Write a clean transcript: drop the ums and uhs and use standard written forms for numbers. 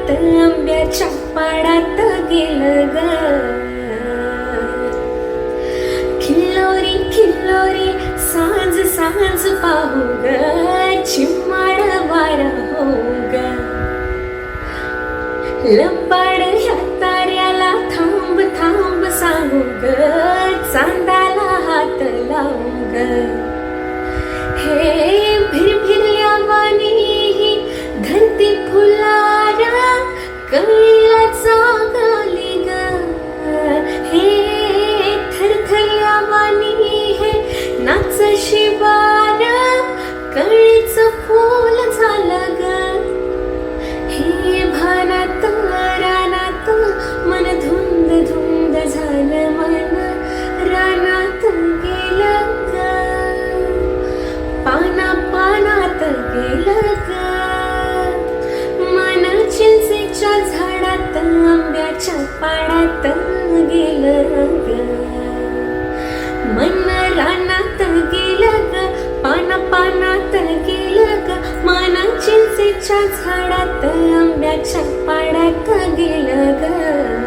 आंब्याच्या पाडात गेलं ग. खिल्लोरी खिल्लोरी साज साज पाहू ग, चिम्माड वारा हो ग. लंबाड ह्या ताऱ्याला थांब थांब सांगू ग, चांदाला हात लावू ग. हे भिरभिरल्या वाणी ही धरती फुलारा कळीला चांगली ग. हे थरथरल्या वाणी हे नाच शिवार कळीच फूल झालं ग. हे भानात रानात मन धुंद धुंद झालं, मन रानात गेलं ग. पाना पानात गेलं ग. मन चिंचेच्या झाडात आंब्याच्या पाडात गेलं ग. मन रानात गेलं ग, पाना पानात गेलं ग. मन चिंचेच्या झाडात आंब्याच्या पाडात गेलं ग.